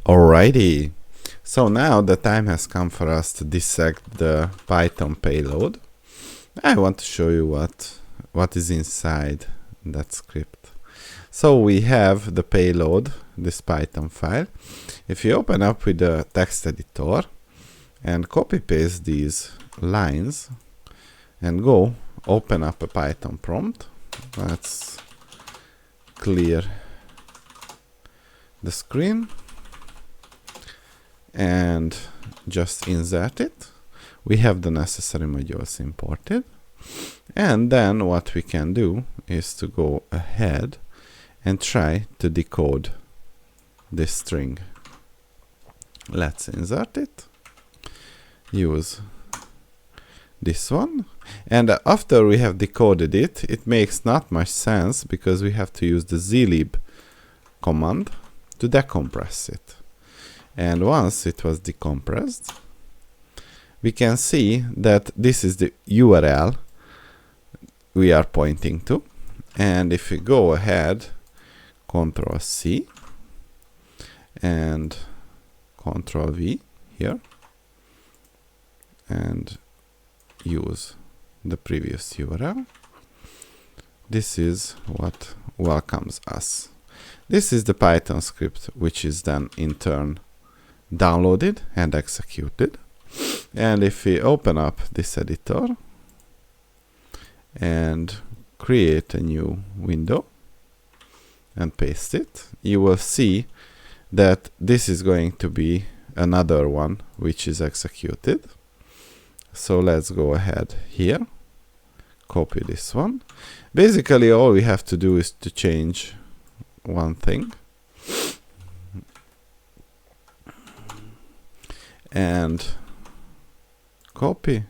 Alrighty, so now the time has come for us to dissect the Python payload. I want to show you what is inside that script. So we have the payload, this Python file. If you open up with the text editor and copy paste these lines and go open up a Python prompt, let's clear the screen and just insert it. We have the necessary modules imported, and then what we can do is to go ahead and try to decode this string. Let's insert it, use this one, and after we have decoded it, it makes not much sense because we have to use the zlib command to decompress it. And once it was decompressed, we can see that this is the URL we are pointing to. And if we go ahead, Ctrl C and Ctrl V here, and use the previous URL, this is what welcomes us. This is the Python script which is then in turn downloaded and executed. And if we open up this editor and create a new window and paste it, you will see that this is going to be another one which is executed. So let's go ahead here, copy this one. Basically all we have to do is to change one thing, and copy,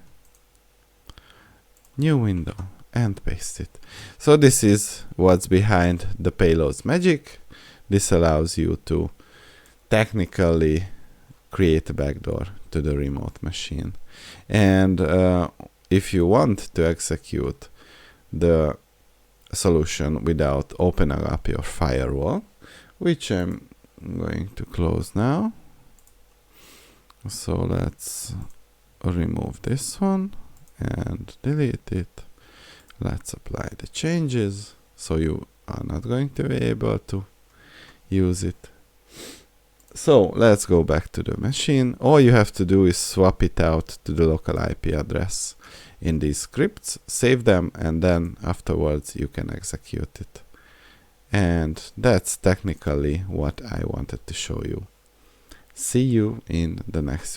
new window, and paste it. So this is what's behind the payload's magic. This allows you to technically create a backdoor to the remote machine. And if you want to execute the solution without opening up your firewall, which I'm going to close now. So let's remove this one and delete it. Let's apply the changes, so you are not going to be able to use it. So let's go back to the machine. All you have to do is swap it out to the local IP address in these scripts, save them, and then afterwards you can execute it. And that's technically what I wanted to show you. See you in the next video.